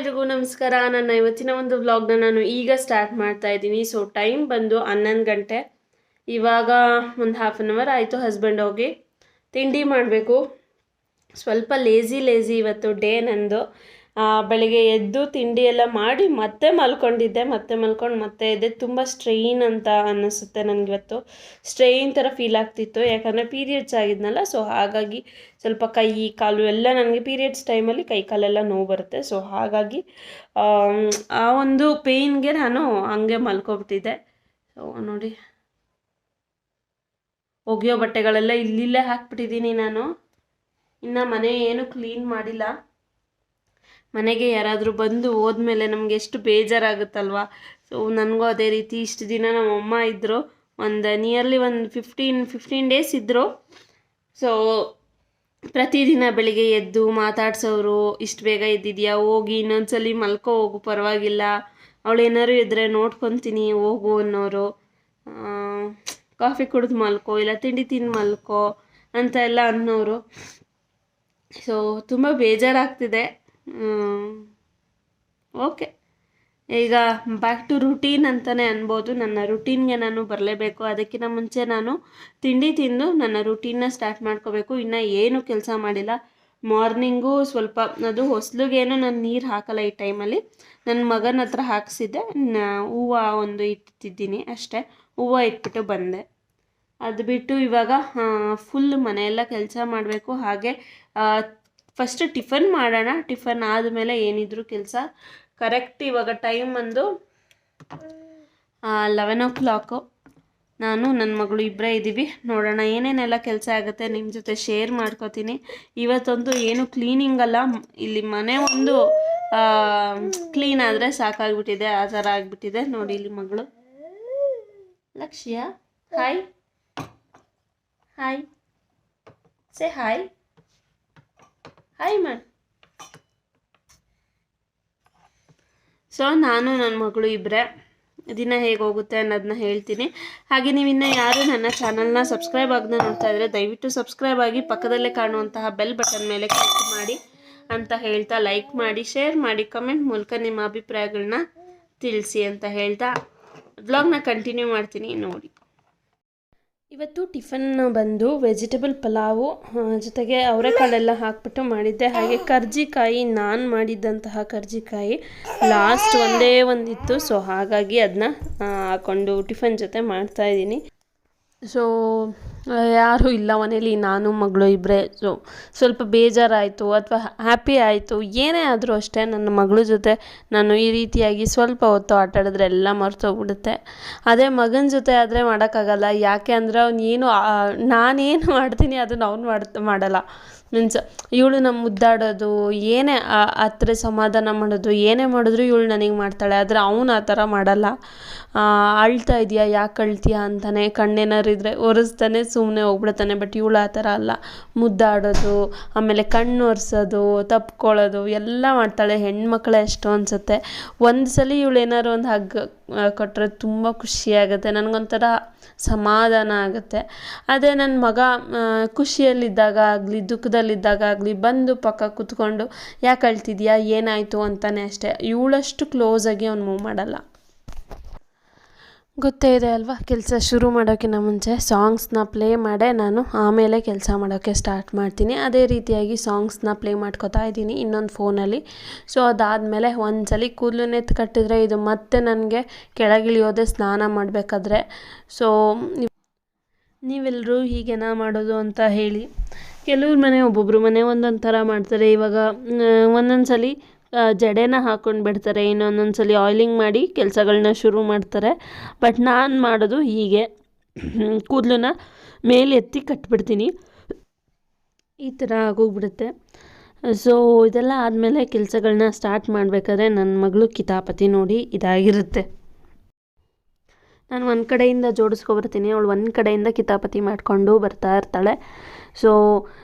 ಎಲ್ರಿಗೂ ನಮಸ್ಕಾರ. ನನ್ನ ಇವತ್ತಿನ ಒಂದು ವ್ಲಾಗ್ನ ನಾನು ಈಗ ಸ್ಟಾರ್ಟ್ ಮಾಡ್ತಾ ಇದ್ದೀನಿ. ಸೊ ಟೈಮ್ ಬಂದು 11 ಗಂಟೆ. ಇವಾಗ ಒಂದು ಹಾಫ್ ಆನ್ ಅವರ್ ಆಯಿತು ಹಸ್ಬೆಂಡ್ ಹೋಗಿ. ತಿಂಡಿ ಮಾಡಬೇಕು. ಸ್ವಲ್ಪ ಲೇಜಿ ಇವತ್ತು ಡೇ ನಂದು. ಬೆಳಿಗ್ಗೆ ಎದ್ದು ತಿಂಡಿ ಎಲ್ಲ ಮಾಡಿ ಮತ್ತೆ ಮಲ್ಕೊಂಡಿದ್ದೆ. ಮತ್ತೆ ಎದ್ದೆ. ತುಂಬ ಸ್ಟ್ರೈನ್ ಅಂತ ಅನ್ನಿಸುತ್ತೆ ನನಗಿವತ್ತು. ಸ್ಟ್ರೈನ್ ಥರ ಫೀಲ್ ಆಗ್ತಿತ್ತು, ಯಾಕಂದರೆ ಪೀರಿಯಡ್ಸ್ ಆಗಿದ್ನಲ್ಲ. ಸೊ ಹಾಗಾಗಿ ಸ್ವಲ್ಪ ಕೈ ಕಾಲು ಎಲ್ಲ ನನಗೆ ಪೀರಿಯಡ್ಸ್ ಟೈಮಲ್ಲಿ ಕೈ ಕಾಲೆಲ್ಲ ನೋವು ಬರುತ್ತೆ. ಸೊ ಹಾಗಾಗಿ ಆ ಒಂದು ಪೇಯ್ನ್ಗೆ ನಾನು ಹಂಗೆ ಮಲ್ಕೊಬಿಟ್ಟಿದ್ದೆ. ಸೊ ನೋಡಿ, ಒಗೆಯೋ ಬಟ್ಟೆಗಳೆಲ್ಲ ಇಲ್ಲೇ ಹಾಕ್ಬಿಟ್ಟಿದ್ದೀನಿ ನಾನು. ಇನ್ನು ಮನೆ ಏನು ಕ್ಲೀನ್ ಮಾಡಿಲ್ಲ. ಮನೆಗೆ ಯಾರಾದರೂ ಬಂದು ಹೋದ್ಮೇಲೆ ನಮಗೆ ಎಷ್ಟು ಬೇಜಾರಾಗುತ್ತಲ್ವ. ಸೊ ನನಗೂ ಅದೇ ರೀತಿ. ಇಷ್ಟು ದಿನ ನಮ್ಮ ಅಮ್ಮ ಇದ್ದರು, ನಿಯರ್ಲಿ ಒಂದು 15 ಡೇಸ್ ಇದ್ದರು. ಸೊ ಪ್ರತಿದಿನ ಬೆಳಿಗ್ಗೆ ಎದ್ದು ಮಾತಾಡ್ಸೋರು, ಇಷ್ಟು ಬೇಗ ಎದ್ದಿದ್ಯಾ, ಹೋಗಿ ಇನ್ನೊಂದ್ಸಲಿ ಮಲ್ಕೋ ಹೋಗು, ಪರವಾಗಿಲ್ಲ, ಅವಳು ಏನಾದ್ರು ಇದ್ದರೆ ನೋಡ್ಕೊತೀನಿ ಹೋಗು ಅನ್ನೋರು. ಕಾಫಿ ಕುಡಿದು ಮಲ್ಕೋ, ಇಲ್ಲ ತಿಂಡಿ ತಿಂದು ಮಲ್ಕೋ ಅಂತ ಎಲ್ಲ ಅನ್ನೋರು. ಸೊ ತುಂಬ ಬೇಜಾರಾಗ್ತಿದೆ. ಓಕೆ, ಈಗ ಬ್ಯಾಕ್ ಟು ರುಟೀನ್ ಅಂತಲೇ ಅನ್ಬೋದು. ನನ್ನ ರುಟೀನ್ಗೆ ನಾನು ಬರಲೇಬೇಕು. ಅದಕ್ಕಿಂತ ಮುಂಚೆ ನಾನು ತಿಂಡಿ ತಿಂದು ನನ್ನ ರುಟೀನ್ನ ಸ್ಟಾರ್ಟ್ ಮಾಡ್ಕೋಬೇಕು. ಇನ್ನು ಏನು ಕೆಲಸ ಮಾಡಿಲ್ಲ. ಮಾರ್ನಿಂಗು ಸ್ವಲ್ಪ ಅದು ಹೊಸ್ಲಿಗೇನು ನಾನು ನೀರು ಹಾಕಲ್ಲ ಈ ಟೈಮಲ್ಲಿ. ನನ್ನ ಮಗನ ಹತ್ರ ಹಾಕಿಸಿದ್ದೆ. ಹೂವು ಒಂದು ಇಟ್ಟಿದ್ದೀನಿ ಅಷ್ಟೇ. ಹೂವು ಇಟ್ಬಿಟ್ಟು ಬಂದೆ. ಅದು ಬಿಟ್ಟು ಇವಾಗ ಫುಲ್ ಮನೆಯೆಲ್ಲ ಕೆಲಸ ಮಾಡಬೇಕು. ಹಾಗೆ ಫಸ್ಟ್ ಟಿಫನ್ ಮಾಡೋಣ. ಟಿಫನ್ ಆದಮೇಲೆ ಏನಿದ್ರು ಕೆಲಸ. ಕರೆಕ್ಟ್ ಇವಾಗ ಟೈಮ್ ಒಂದು 11 o'clock. ನಾನು ನನ್ನ ಮಗಳು ಇಬ್ಬರೇ ಇದ್ದೀವಿ. ನೋಡೋಣ ಏನೇನೆಲ್ಲ ಕೆಲಸ ಆಗುತ್ತೆ ನಿಮ್ಮ ಜೊತೆ ಶೇರ್ ಮಾಡ್ಕೋತೀನಿ. ಇವತ್ತೊಂದು ಏನು ಕ್ಲೀನಿಂಗ್ ಅಲ್ಲ, ಇಲ್ಲಿ ಮನೆ ಒಂದು ಕ್ಲೀನ್ ಆದರೆ ಸಾಕಾಗ್ಬಿಟ್ಟಿದೆ. ಆ ಥರ ಆಗಿಬಿಟ್ಟಿದೆ. ನೋಡಿ ಇಲ್ಲಿ ಮಗಳು ಲಕ್ಷ್ಯ. Hi hi say hi hi ಮಾಡಿ. ಸೊ ನಾನು ನನ್ನ ಮಗಳು ಇಬ್ಬರೇ. ದಿನ ಹೇಗೆ ಹೋಗುತ್ತೆ ಅನ್ನೋದನ್ನ ಹೇಳ್ತೀನಿ. ಹಾಗೆ ನೀವು ಇನ್ನೂ ಯಾರು ನನ್ನ ಚಾನಲ್ನ ಸಬ್ಸ್ಕ್ರೈಬ್ ಆಗದೆ ನೋಡ್ತಾ ಇದ್ದರೆ ದಯವಿಟ್ಟು ಸಬ್ಸ್ಕ್ರೈಬ್ ಆಗಿ, ಪಕ್ಕದಲ್ಲೇ ಕಾಣುವಂತಹ ಬೆಲ್ ಬಟನ್ ಮೇಲೆ ಕ್ಲಿಕ್ ಮಾಡಿ ಅಂತ ಹೇಳ್ತಾ, ಲೈಕ್ ಮಾಡಿ, ಶೇರ್ ಮಾಡಿ, ಕಮೆಂಟ್ ಮೂಲಕ ನಿಮ್ಮ ಅಭಿಪ್ರಾಯಗಳನ್ನ ತಿಳಿಸಿ ಅಂತ ಹೇಳ್ತಾ ವ್ಲಾಗ್ನ ಕಂಟಿನ್ಯೂ ಮಾಡ್ತೀನಿ. ನೋಡಿ, ಇವತ್ತು ಟಿಫನ್ ಬಂದು ವೆಜಿಟೇಬಲ್ ಪಲಾವು ಜೊತೆಗೆ ಅವರೆಕಾಳೆಲ್ಲ ಹಾಕ್ಬಿಟ್ಟು ಮಾಡಿದ್ದೆ. ಹಾಗೆ ಕರ್ಜಿಕಾಯಿ, ನಾನು ಮಾಡಿದ್ದಂತಹ ಕರ್ಜಿಕಾಯಿ ಲಾಸ್ಟ್ ಒಂದೇ ಒಂದಿತ್ತು. ಸೊ ಹಾಗಾಗಿ ಅದನ್ನ ಹಾಕ್ಕೊಂಡು ಟಿಫನ್ ಜೊತೆ ಮಾಡ್ತಾಯಿದ್ದೀನಿ. ಸೊ ಯಾರೂ ಇಲ್ಲ ಮನೇಲಿ, ನಾನು ಮಗಳು ಇಬ್ಬರೇ. ಸೊ ಸ್ವಲ್ಪ ಬೇಜಾರಾಯಿತು ಅಥವಾ ಹ್ಯಾಪಿ ಆಯಿತು, ಏನೇ ಆದರೂ ಅಷ್ಟೇ. ನನ್ನ ಮಗಳ ಜೊತೆ ನಾನು ಈ ರೀತಿಯಾಗಿ ಸ್ವಲ್ಪ ಹೊತ್ತು ಆಟಾಡಿದ್ರೆ ಎಲ್ಲ ಮರ್ತೋಗ್ಬಿಡುತ್ತೆ. ಅದೇ ಮಗನ ಜೊತೆ ಆದರೆ ಮಾಡೋಕ್ಕಾಗಲ್ಲ. ಯಾಕೆ ಅಂದರೆ ಅವನೇನು ನಾನೇನು ಮಾಡ್ತೀನಿ ಅದನ್ನು ಅವ್ನು ಮಾಡಲ್ಲ. ಮೀನ್ಸ್ ಇವಳು ನಮ್ಮ ಮುದ್ದಾಡೋದು, ಏನೇ ಹತ್ರ ಸಮಾಧಾನ ಮಾಡೋದು, ಏನೇ ಮಾಡಿದ್ರು ಇವಳು ನನಗೆ ಮಾಡ್ತಾಳೆ. ಆದರೆ ಅವನು ಆ ಥರ ಮಾಡಲ್ಲ. ಅಳ್ತಾ ಇದೆಯಾ, ಯಾಕೆ ಅಳ್ತೀಯಾ ಅಂತಾನೆ, ಕಣ್ಣೇನಾರು ಇದ್ದರೆ ಒರೆಸ್ತಾನೆ, ಸುಮ್ಮನೆ ಹೋಗ್ಬಿಡ್ತಾನೆ. ಬಟ್ ಇವಳು ಆ ಥರ ಅಲ್ಲ. ಮುದ್ದಾಡೋದು, ಆಮೇಲೆ ಕಣ್ಣು ಒರೆಸೋದು, ತಪ್ಕೊಳ್ಳೋದು ಎಲ್ಲ ಮಾಡ್ತಾಳೆ. ಹೆಣ್ಮಕ್ಳೇ ಅಷ್ಟು ಅನಿಸುತ್ತೆ. ಒಂದು ಸಲ ಇವಳು ಏನಾರು ಒಂದು ಹಗ್ಗ ಕೊಟ್ಟರೆ ತುಂಬ ಖುಷಿಯಾಗುತ್ತೆ, ನನಗೊಂಥರ ಸಮಾಧಾನ ಆಗುತ್ತೆ. ಅದೇ ನನ್ನ ಮಗ ಖುಷಿಯಲ್ಲಿದ್ದಾಗ ಆಗಲಿ, ದುಃಖದಲ್ಲಿದ್ದಾಗ ಆಗಲಿ ಬಂದು ಪಕ್ಕ ಕೂತ್ಕೊಂಡು ಯಾಕೆ ಅಳ್ತಿದ್ಯಾ, ಏನಾಯಿತು ಅಂತಾನೆ ಅಷ್ಟೇ. ಇವಳಷ್ಟು ಕ್ಲೋಸಾಗಿ ಅವ್ನು ಮೂವ್ ಮಾಡಲ್ಲ. ಗೊತ್ತೇ ಇದೆ ಅಲ್ವಾ. ಕೆಲಸ ಶುರು ಮಾಡೋಕ್ಕಿಂತ ಮುಂಚೆ ಸಾಂಗ್ಸ್ನ ಪ್ಲೇ ಮಾಡೇ ನಾನು ಆಮೇಲೆ ಕೆಲಸ ಮಾಡೋಕ್ಕೆ ಸ್ಟಾರ್ಟ್ ಮಾಡ್ತೀನಿ. ಅದೇ ರೀತಿಯಾಗಿ ಸಾಂಗ್ಸ್ನ ಪ್ಲೇ ಮಾಡ್ಕೋತಾ ಇದ್ದೀನಿ ಇನ್ನೊಂದು ಫೋನಲ್ಲಿ. ಸೊ ಅದಾದಮೇಲೆ ಒಂದ್ಸಲಿ ಕೂದಲು ನೆತ್ತು ಕಟ್ಟಿದ್ರೆ ಇದು ಮತ್ತೆ ನನಗೆ ಕೆಳಗಿಳಿಯೋದೆ ಸ್ನಾನ ಮಾಡಬೇಕಾದ್ರೆ. ಸೊ ನೀವೆಲ್ಲರೂ ಹೀಗೇನಾ ಮಾಡೋದು ಅಂತ ಹೇಳಿ. ಕೆಲವ್ರ ಮನೆ ಒಬ್ಬೊಬ್ರು ಮನೆ ಒಂದೊಂದು ಥರ ಮಾಡ್ತಾರೆ. ಇವಾಗ ಒಂದೊಂದು ಸಲ ಜಡೆನ ಹಾಕ್ಕೊಂಡು ಬಿಡ್ತಾರೆ, ಇನ್ನೊಂದೊಂದು ಸಲ ಆಯಿಲಿಂಗ್ ಮಾಡಿ ಕೆಲಸಗಳನ್ನ ಶುರು ಮಾಡ್ತಾರೆ. ಬಟ್ ನಾನು ಮಾಡೋದು ಹೀಗೆ, ಕೂದಲನ್ನ ಮೇಲೆ ಎತ್ತಿ ಕಟ್ಬಿಡ್ತೀನಿ. ಈ ಥರ ಆಗೋಗ್ಬಿಡುತ್ತೆ. ಸೊ ಇದೆಲ್ಲ ಆದಮೇಲೆ ಕೆಲಸಗಳನ್ನ ಸ್ಟಾರ್ಟ್ ಮಾಡಬೇಕಾದ್ರೆ ನನ್ನ ಮಗಳು ಕಿತಾಪತಿ ನೋಡಿ ಇದಾಗಿರುತ್ತೆ. ನಾನು ಒಂದು ಕಡೆಯಿಂದ ಜೋಡಿಸ್ಕೊಬರ್ತೀನಿ, ಅವಳು ಒಂದು ಕಡೆಯಿಂದ ಕಿತಾಪತಿ ಮಾಡಿಕೊಂಡು ಬರ್ತಾ ಇರ್ತಾಳೆ. ಸೊ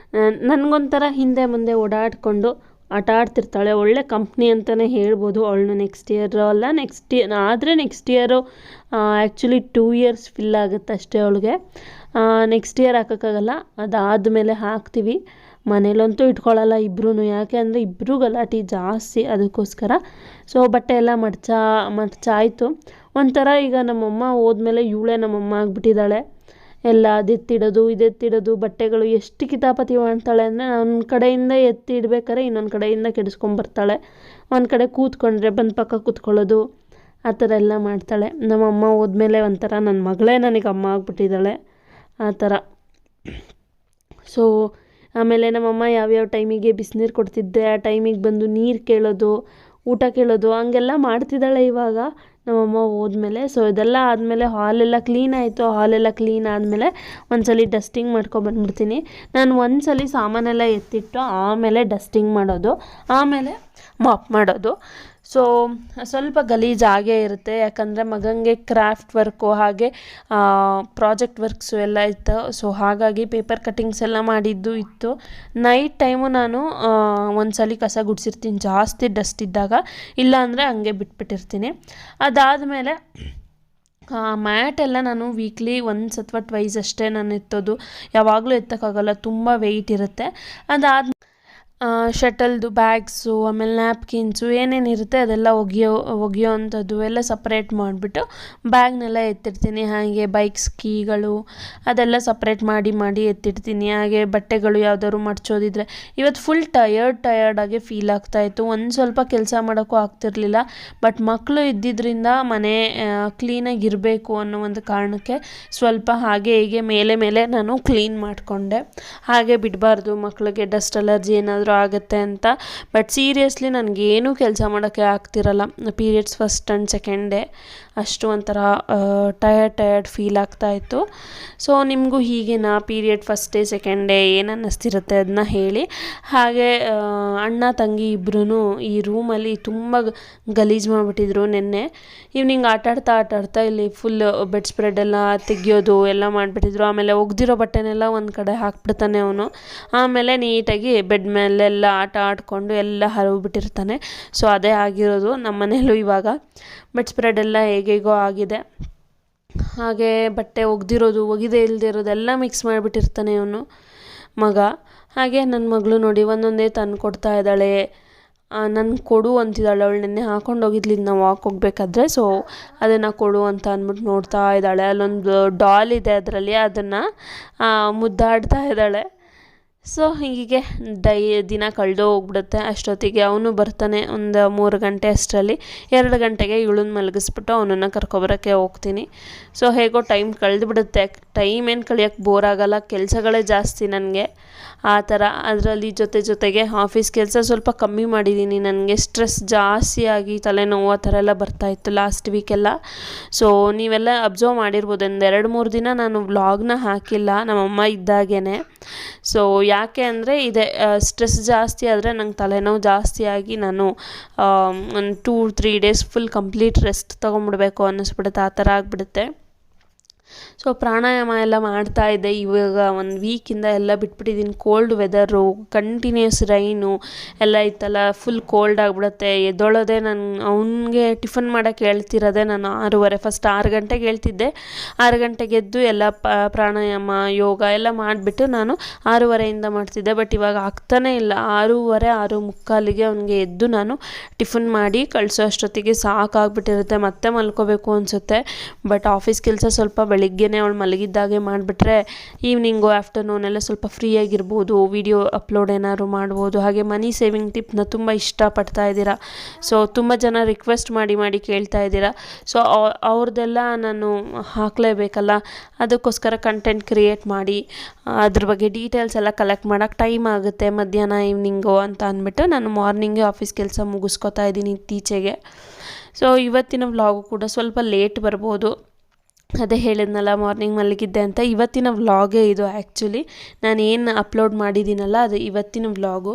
ನನಗೊಂಥರ ಹಿಂದೆ ಮುಂದೆ ಓಡಾಡಿಕೊಂಡು ಆಟ ಆಡ್ತಿರ್ತಾಳೆ. ಒಳ್ಳೆ ಕಂಪ್ನಿ ಅಂತಲೇ ಹೇಳ್ಬೋದು. ಅವಳನ್ನ next year actually 2 years fill ಆಗುತ್ತೆ ಅಷ್ಟೇ ಅವಳಿಗೆ. ನೆಕ್ಸ್ಟ್ ಇಯರ್ ಹಾಕೋಕ್ಕಾಗಲ್ಲ, ಅದಾದಮೇಲೆ ಹಾಕ್ತೀವಿ. ಮನೇಲಂತೂ ಇಟ್ಕೊಳ್ಳಲ್ಲ ಇಬ್ಬರೂ, ಯಾಕೆ ಅಂದರೆ ಇಬ್ಬರೂ ಗಲಾಟೆ ಜಾಸ್ತಿ, ಅದಕ್ಕೋಸ್ಕರ. ಸೊ ಬಟ್ಟೆ ಎಲ್ಲ ಮಡ್ಚಾಯಿತು. ಒಂಥರ ಈಗ ನಮ್ಮಮ್ಮ ಹೋದ್ಮೇಲೆ ಇವಳೇ ನಮ್ಮಮ್ಮ ಆಗಿಬಿಟ್ಟಿದ್ದಾಳೆ. ಎಲ್ಲ ಅದೆತ್ತಿಡೋದು ಇದೆತ್ತಿಡೋದು, ಬಟ್ಟೆಗಳು ಎಷ್ಟು ಕಿತಾಪತಿ ಮಾಡ್ತಾಳೆ ಅಂದರೆ ಒಂದು ಕಡೆಯಿಂದ ಎತ್ತಿ ಇಡ್ಬೇಕಾದ್ರೆ ಇನ್ನೊಂದು ಕಡೆಯಿಂದ ಕೆಡಿಸ್ಕೊಂಬರ್ತಾಳೆ. ಒಂದು ಕಡೆ ಕೂತ್ಕೊಂಡ್ರೆ ಬಂದು ಪಕ್ಕ ಕೂತ್ಕೊಳ್ಳೋದು, ಆ ಥರ ಎಲ್ಲ ಮಾಡ್ತಾಳೆ. ನಮ್ಮಮ್ಮ ಹೋದ್ಮೇಲೆ ಒಂಥರ ನನ್ನ ಮಗಳೇ ನನಗೆ ಅಮ್ಮ ಆಗಿಬಿಟ್ಟಿದ್ದಾಳೆ ಆ ಥರ. ಸೊ ಆಮೇಲೆ ನಮ್ಮಮ್ಮ ಯಾವ್ಯಾವ ಟೈಮಿಗೆ ಬಿಸಿನೀರು ಕೊಡ್ತಿದ್ದೆ ಆ ಟೈಮಿಗೆ ಬಂದು ನೀರು ಕೇಳೋದು, ಊಟ ಕೇಳೋದು, ಹಂಗೆಲ್ಲ ಮಾಡ್ತಿದ್ದಾಳೆ ಇವಾಗ ನಮ್ಮಮ್ಮ ಹೋದ್ಮೇಲೆ. ಸೊ ಇದೆಲ್ಲ ಆದಮೇಲೆ ಹಾಲೆಲ್ಲ ಕ್ಲೀನ್ ಆಯಿತು. ಹಾಲೆಲ್ಲ ಕ್ಲೀನ್ ಆದಮೇಲೆ ಒಂದ್ಸಲ ಡಸ್ಟಿಂಗ್ ಮಾಡ್ಕೊಬಂದ್ಬಿಡ್ತೀನಿ. ನಾನು ಒಂದ್ಸಲ ಸಾಮಾನೆಲ್ಲ ಎತ್ತಿಟ್ಟು ಆಮೇಲೆ ಡಸ್ಟಿಂಗ್ ಮಾಡೋದು, ಆಮೇಲೆ ಮಾಪ್ ಮಾಡೋದು. ಸೊ ಸ್ವಲ್ಪ ಗಲೀಜಾಗೇ ಇರುತ್ತೆ, ಯಾಕಂದರೆ ಮಗನಿಗೆ ಕ್ರಾಫ್ಟ್ ವರ್ಕು ಹಾಗೆ ಪ್ರಾಜೆಕ್ಟ್ ವರ್ಕ್ಸು ಎಲ್ಲ ಇತ್ತು. ಸೊ ಹಾಗಾಗಿ ಪೇಪರ್ ಕಟ್ಟಿಂಗ್ಸ್ ಎಲ್ಲ ಮಾಡಿದ್ದು ಇತ್ತು. ನೈಟ್ ಟೈಮು ನಾನು ಒಂದ್ಸಲ ಕಸ ಗುಡಿಸಿರ್ತೀನಿ ಜಾಸ್ತಿ ಡಸ್ಟ್ ಇದ್ದಾಗ, ಇಲ್ಲ ಅಂದರೆ ಹಂಗೆ ಬಿಟ್ಬಿಟ್ಟಿರ್ತೀನಿ. ಅದಾದಮೇಲೆ ಮ್ಯಾಟೆಲ್ಲ ನಾನು ವೀಕ್ಲಿ ಒನ್ಸ್ ಅಥವಾ ಟ್ವೈಸ್ ಅಷ್ಟೇ ನಾನು ಎತ್ತೋದು, ಯಾವಾಗಲೂ ಎತ್ತೋಕ್ಕಾಗಲ್ಲ, ತುಂಬ ವೆಯ್ಟ್ ಇರುತ್ತೆ. ಅದಾದ ಶಟಲ್ದು ಬ್ಯಾಗ್ಸು, ಆಮೇಲೆ ನ್ಯಾಪ್ಕಿನ್ಸು ಏನೇನಿರುತ್ತೆ ಅದೆಲ್ಲ ಒಗೆಯೋ ಅಂಥದ್ದು ಎಲ್ಲ ಸಪ್ರೇಟ್ ಮಾಡಿಬಿಟ್ಟು ಬ್ಯಾಗ್ನೆಲ್ಲ ಎತ್ತಿಡ್ತೀನಿ. ಹಾಗೆ ಬೈಕ್ಸ್ ಕೀಗಳು ಅದೆಲ್ಲ ಸಪ್ರೇಟ್ ಮಾಡಿ ಎತ್ತಿಡ್ತೀನಿ. ಹಾಗೆ ಬಟ್ಟೆಗಳು ಯಾವ್ದಾದ್ರು ಮಡ್ಚೋದಿದ್ರೆ, ಇವತ್ತು ಫುಲ್ ಟಯರ್ಡಾಗಿ ಫೀಲ್ ಆಗ್ತಾಯಿತ್ತು. ಒಂದು ಸ್ವಲ್ಪ ಕೆಲಸ ಮಾಡೋಕ್ಕೂ ಆಗ್ತಿರ್ಲಿಲ್ಲ. ಬಟ್ ಮಕ್ಕಳು ಇದ್ದಿದ್ದರಿಂದ ಮನೆ ಕ್ಲೀನಾಗಿ ಇರಬೇಕು ಅನ್ನೋ ಒಂದು ಕಾರಣಕ್ಕೆ ಸ್ವಲ್ಪ ಹಾಗೆ ಹೀಗೆ ಮೇಲೆ ನಾನು ಕ್ಲೀನ್ ಮಾಡಿಕೊಂಡೆ. ಹಾಗೆ ಬಿಡಬಾರ್ದು, ಮಕ್ಕಳಿಗೆ ಡಸ್ಟ್ ಅಲರ್ಜಿ ಏನಾದರೂ ಆಗುತ್ತೆ ಅಂತ. ಬಟ್ ಸೀರಿಯಸ್ಲಿ ನನಗೇನೂ ಕೆಲಸ ಮಾಡೋಕ್ಕೆ ಆಗ್ತಿರಲ್ಲ. Periods first and second day ಅಷ್ಟು ಒಂಥರ ಟಯರ್ಡ್ ಫೀಲ್ ಆಗ್ತಾಯಿತ್ತು. ಸೊ ನಿಮಗೂ ಹೀಗೇನಾ period first day second day ಏನು ಅನ್ನಿಸ್ತಿರುತ್ತೆ ಅದನ್ನ ಹೇಳಿ. ಹಾಗೆ ಅಣ್ಣ ತಂಗಿ ಇಬ್ಬರೂ ಈ ರೂಮಲ್ಲಿ ತುಂಬ ಗಲೀಜು ಮಾಡಿಬಿಟ್ಟಿದ್ರು. ನಿನ್ನೆ ಈವ್ನಿಂಗ್ ಆಟಾಡ್ತಾ ಇಲ್ಲಿ ಫುಲ್ ಬೆಡ್ ಸ್ಪ್ರೆಡ್ ಎಲ್ಲ ತೆಗಿಯೋದು ಎಲ್ಲ ಮಾಡಿಬಿಟ್ಟಿದ್ರು. ಆಮೇಲೆ ಒಗ್ದಿರೋ ಬಟ್ಟೆನೆಲ್ಲ ಒಂದು ಕಡೆ ಹಾಕ್ಬಿಡ್ತಾನೆ ಅವನು. ಆಮೇಲೆ ನೀಟಾಗಿ ಬೆಡ್ ಮೇಲೆಲ್ಲ ಆಟ ಆಡಿಕೊಂಡು ಎಲ್ಲ ಹರವ್ಬಿಟ್ಟಿರ್ತಾನೆ. ಸೊ ಅದೇ ಆಗಿರೋದು ನಮ್ಮ ಮನೇಲೂ ಇವಾಗ. ಬೆಡ್ ಸ್ಪ್ರೆಡ್ ಎಲ್ಲ ಹೇಗೇಗೋ ಆಗಿದೆ. ಹಾಗೆ ಬಟ್ಟೆ ಒಗೆದೇ ಇಲ್ಲದೆ ಇರೋದೆಲ್ಲ ಮಿಕ್ಸ್ ಮಾಡಿಬಿಟ್ಟಿರ್ತಾನೆ ಅವನು ಮಗ. ಹಾಗೆ ನನ್ನ ಮಗಳು ನೋಡಿ ಒಂದೊಂದೇ ತಂದು ಕೊಡ್ತಾ ಇದ್ದಾಳೆ. ನನ್ನ ಕೊಡು ಅಂತಿದ್ದಾಳೆ. ಅವಳು ನೆನ್ನೆ ಹಾಕೊಂಡು ಹೋಗಿದ್ಲಿದ್ದು ನಾವು ವಾಕ್ ಹೋಗ್ಬೇಕಾದ್ರೆ. ಸೊ ಅದನ್ನು ಕೊಡು ಅಂತ ಅಂದ್ಬಿಟ್ಟು ನೋಡ್ತಾ ಇದ್ದಾಳೆ. ಅಲ್ಲೊಂದು ಡಾಲ್ ಇದೆ ಅದರಲ್ಲಿ, ಅದನ್ನು ಮುದ್ದಾಡ್ತಾ ಇದ್ದಾಳೆ. ಸೊ ಹೀಗೆ ದಿನ ಕಳೆದು ಹೋಗ್ಬಿಡುತ್ತೆ. ಅಷ್ಟೊತ್ತಿಗೆ ಅವನು ಬರ್ತಾನೆ ಒಂದು 3 ಗಂಟೆ ಅಷ್ಟರಲ್ಲಿ. 2 ಗಂಟೆಗೆ ಇವಳನ್ನ ಮಲಗಿಸ್ಬಿಟ್ಟು ಅವನನ್ನು ಕರ್ಕೊಬರೋಕ್ಕೆ ಹೋಗ್ತೀನಿ. ಸೊ ಹೇಗೋ ಟೈಮ್ ಕಳೆದುಬಿಡುತ್ತೆ. ಟೈಮ್ ಏನು ಕಳಿಯೋಕ್ಕೆ ಬೋರ್ ಆಗೋಲ್ಲ, ಕೆಲಸಗಳೇ ಜಾಸ್ತಿ ನನಗೆ ಆ ಥರ. ಅದರಲ್ಲಿ ಜೊತೆಗೆ ಆಫೀಸ್ ಕೆಲಸ ಸ್ವಲ್ಪ ಕಮ್ಮಿ ಮಾಡಿದ್ದೀನಿ. ನನಗೆ ಸ್ಟ್ರೆಸ್ ಜಾಸ್ತಿಯಾಗಿ ತಲೆನೋವು ಆ ಥರ ಎಲ್ಲ ಬರ್ತಾಯಿತ್ತು ಲಾಸ್ಟ್ ವೀಕೆಲ್ಲ. ಸೊ ನೀವೆಲ್ಲ ಅಬ್ಸರ್ವ್ ಮಾಡಿರ್ಬೋದು, ಒಂದು 2-3 ದಿನ ನಾನು ವ್ಲಾಗ್ನ ಹಾಕಿಲ್ಲ ನಮ್ಮಮ್ಮ ಇದ್ದಾಗೇ. ಸೊ ಯಾಕೆ ಅಂದರೆ ಇದೆ ಸ್ಟ್ರೆಸ್ ಜಾಸ್ತಿ ಆದರೆ ನಂಗೆ ತಲೆನೋವು ಜಾಸ್ತಿಯಾಗಿ ನಾನು ಒಂದು 2-3 ಡೇಸ್ ಫುಲ್ ಕಂಪ್ಲೀಟ್ ರೆಸ್ಟ್ ತೊಗೊಂಬಿಡ್ಬೇಕು ಅನ್ನಿಸ್ಬಿಡುತ್ತೆ, ಆ ಥರ ಆಗಿಬಿಡುತ್ತೆ. ಸೊ ಪ್ರಾಣಾಯಾಮ ಎಲ್ಲ ಮಾಡ್ತಾಯಿದ್ದೆ. ಇವಾಗ 1 ವೀಕಿಂದ ಎಲ್ಲ ಬಿಟ್ಬಿಟ್ಟಿದ್ದೀನಿ. ಕೋಲ್ಡ್ ವೆದರು, ಕಂಟಿನ್ಯೂಸ್ ರೈನು ಎಲ್ಲ ಇತ್ತಲ್ಲ, ಫುಲ್ ಕೋಲ್ಡ್ ಆಗಿಬಿಡುತ್ತೆ. ಎದ್ದೊಳೋದೆ ಅವನಿಗೆ ಟಿಫನ್ ಮಾಡೋಕ್ಕೆ ಹೇಳ್ತಿರೋದೆ ನಾನು 6:30. ಫಸ್ಟ್ 6 ಗಂಟೆಗೆ ಹೇಳ್ತಿದ್ದೆ. 6 ಗಂಟೆಗೆ ಎದ್ದು ಎಲ್ಲ ಪ್ರಾಣಾಯಾಮ ಯೋಗ ಎಲ್ಲ ಮಾಡಿಬಿಟ್ಟು ನಾನು 6:30ಇಂದ ಮಾಡ್ತಿದ್ದೆ. ಬಟ್ ಇವಾಗ ಆಗ್ತಾನೇ ಇಲ್ಲ. 6:30 6:45ಗೆ ಅವನಿಗೆ ಎದ್ದು ನಾನು ಟಿಫನ್ ಮಾಡಿ ಕಳಿಸೋ ಅಷ್ಟೊತ್ತಿಗೆ ಸಾಕಾಗ್ಬಿಟ್ಟಿರುತ್ತೆ. ಮತ್ತೆ ಮಲ್ಕೋಬೇಕು ಅನಿಸುತ್ತೆ. ಬಟ್ ಆಫೀಸ್ ಕೆಲಸ ಸ್ವಲ್ಪ ಬೆಳಿಗ್ಗೆ ಅವಳು ಮಲಗಿದ್ದಾಗೆ ಮಾಡಿಬಿಟ್ರೆ ಈವ್ನಿಂಗು ಆಫ್ಟರ್ನೂನೆಲ್ಲ ಸ್ವಲ್ಪ ಫ್ರೀಯಾಗಿರ್ಬೋದು, ವಿಡಿಯೋ ಅಪ್ಲೋಡ್ ಏನಾದ್ರು ಮಾಡ್ಬೋದು. ಹಾಗೆ ಮನಿ ಸೇವಿಂಗ್ ಟಿಪ್ನ ತುಂಬ ಇಷ್ಟಪಡ್ತಾ ಇದ್ದೀರಾ. ಸೊ ತುಂಬ ಜನ ರಿಕ್ವೆಸ್ಟ್ ಮಾಡಿ ಕೇಳ್ತಾ ಇದ್ದೀರಾ. ಸೊ ಅವ್ರದ್ದೆಲ್ಲ ನಾನು ಹಾಕಲೇಬೇಕಲ್ಲ, ಅದಕ್ಕೋಸ್ಕರ ಕಂಟೆಂಟ್ ಕ್ರಿಯೇಟ್ ಮಾಡಿ ಅದ್ರ ಬಗ್ಗೆ ಡೀಟೇಲ್ಸ್ ಎಲ್ಲ ಕಲೆಕ್ಟ್ ಮಾಡೋಕ್ಕೆ ಟೈಮ್ ಆಗುತ್ತೆ, ಮಧ್ಯಾಹ್ನ ಈವ್ನಿಂಗು ಅಂತ ಅಂದ್ಬಿಟ್ಟು ನಾನು ಮಾರ್ನಿಂಗೇ ಆಫೀಸ್ ಕೆಲಸ ಮುಗಿಸ್ಕೊತಾ ಇದ್ದೀನಿ ಇತ್ತೀಚೆಗೆ. ಸೊ ಇವತ್ತಿನ ವ್ಲಾಗು ಕೂಡ ಸ್ವಲ್ಪ ಲೇಟ್ ಬರ್ಬೋದು. ಅದೇ ಹೇಳಿದ್ನಲ್ಲ ಮಾರ್ನಿಂಗ್ ಮಲಗಿದ್ದೆ ಅಂತ. ಇವತ್ತಿನ ವ್ಲಾಗೇ ಇದು ಆ್ಯಕ್ಚುಲಿ. ನಾನು ಏನು ಅಪ್ಲೋಡ್ ಮಾಡಿದ್ದೀನಲ್ಲ ಅದು ಇವತ್ತಿನ ವ್ಲಾಗು.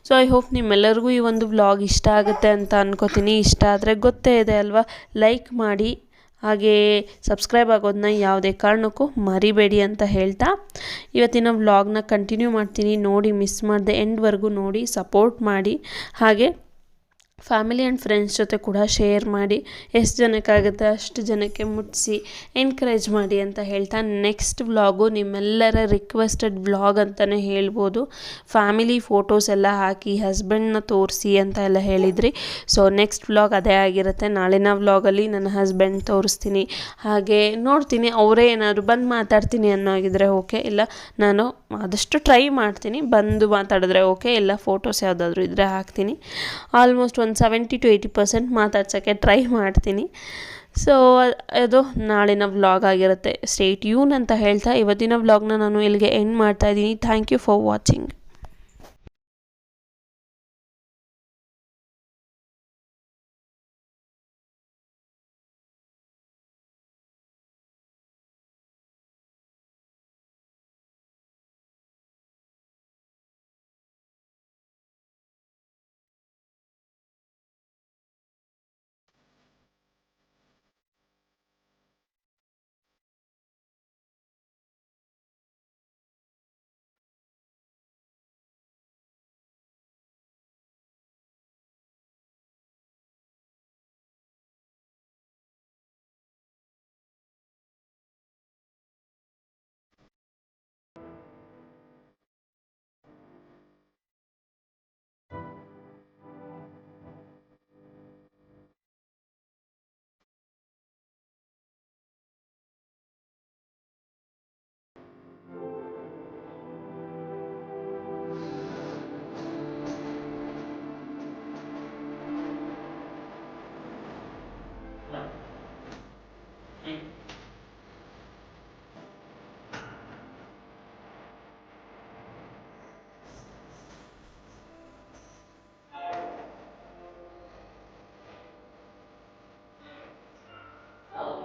ಸೊ ಐ ಹೋಪ್ ನಿಮ್ಮೆಲ್ಲರಿಗೂ ಈ ಒಂದು ವ್ಲಾಗ್ ಇಷ್ಟ ಆಗುತ್ತೆ ಅಂತ ಅನ್ಕೋತೀನಿ. ಇಷ್ಟ ಆದರೆ ಗೊತ್ತೇ ಇದೆ ಅಲ್ವಾ, ಲೈಕ್ ಮಾಡಿ, ಹಾಗೆ ಸಬ್ಸ್ಕ್ರೈಬ್ ಆಗೋದನ್ನ ಯಾವುದೇ ಕಾರಣಕ್ಕೂ ಮರಿಬೇಡಿ ಅಂತ ಹೇಳ್ತಾ ಇವತ್ತಿನ ವ್ಲಾಗ್ನ ಕಂಟಿನ್ಯೂ ಮಾಡ್ತೀನಿ. ನೋಡಿ, ಮಿಸ್ ಮಾಡದೆ ಎಂಡ್ವರೆಗೂ ನೋಡಿ, ಸಪೋರ್ಟ್ ಮಾಡಿ. ಹಾಗೆ ಫ್ಯಾಮಿಲಿ ಆ್ಯಂಡ್ ಫ್ರೆಂಡ್ಸ್ ಜೊತೆ ಕೂಡ ಶೇರ್ ಮಾಡಿ, ಎಷ್ಟು ಜನಕ್ಕಾಗುತ್ತೆ ಅಷ್ಟು ಜನಕ್ಕೆ ಮುಟ್ಟಿಸಿ ಎನ್ಕರೇಜ್ ಮಾಡಿ ಅಂತ ಹೇಳ್ತಾ, ನೆಕ್ಸ್ಟ್ ವ್ಲಾಗು ನಿಮ್ಮೆಲ್ಲರ ರಿಕ್ವೆಸ್ಟೆಡ್ ವ್ಲಾಗ್ ಅಂತಲೇ ಹೇಳ್ಬೋದು. ಫ್ಯಾಮಿಲಿ ಫೋಟೋಸ್ ಎಲ್ಲ ಹಾಕಿ ಹಸ್ಬೆಂಡ್ನ ತೋರಿಸಿ ಅಂತ ಎಲ್ಲ ಹೇಳಿದ್ರಿ. ಸೊ ನೆಕ್ಸ್ಟ್ ವ್ಲಾಗ್ ಅದೇ ಆಗಿರುತ್ತೆ. ನಾಳಿನ ವ್ಲಾಗಲ್ಲಿ ನನ್ನ ಹಸ್ಬೆಂಡ್ ತೋರಿಸ್ತೀನಿ. ಹಾಗೆ ನೋಡ್ತೀನಿ ಅವರೇ ಏನಾದರೂ ಬಂದು ಮಾತಾಡ್ತೀನಿ ಅನ್ನೋ ಆಗಿದ್ರೆ ಓಕೆ, ಇಲ್ಲ ನಾನು ಆದಷ್ಟು ಟ್ರೈ ಮಾಡ್ತೀನಿ ಬಂದು ಮಾತಾಡಿದ್ರೆ ಓಕೆ, ಇಲ್ಲ ಫೋಟೋಸ್ ಯಾವುದಾದ್ರೂ ಇದ್ದರೆ ಹಾಕ್ತೀನಿ. ಆಲ್ಮೋಸ್ಟ್ ಒಂದು 70 to 80% ಮಾತಾಡ್ಸೋಕ್ಕೆ ಟ್ರೈ ಮಾಡ್ತೀನಿ. ಸೊ ಅದು ನಾಳಿನ ವ್ಲಾಗ್ ಆಗಿರುತ್ತೆ. ಸ್ಟೇ ಟ್ಯೂನ್ ಅಂತ ಹೇಳ್ತಾ ಇವತ್ತಿನ ವ್ಲಾಗ್ನ ನಾನು ಇಲ್ಲಿಗೆ ಎಂಡ್ ಮಾಡ್ತಾಯಿದ್ದೀನಿ. Thank you for watching.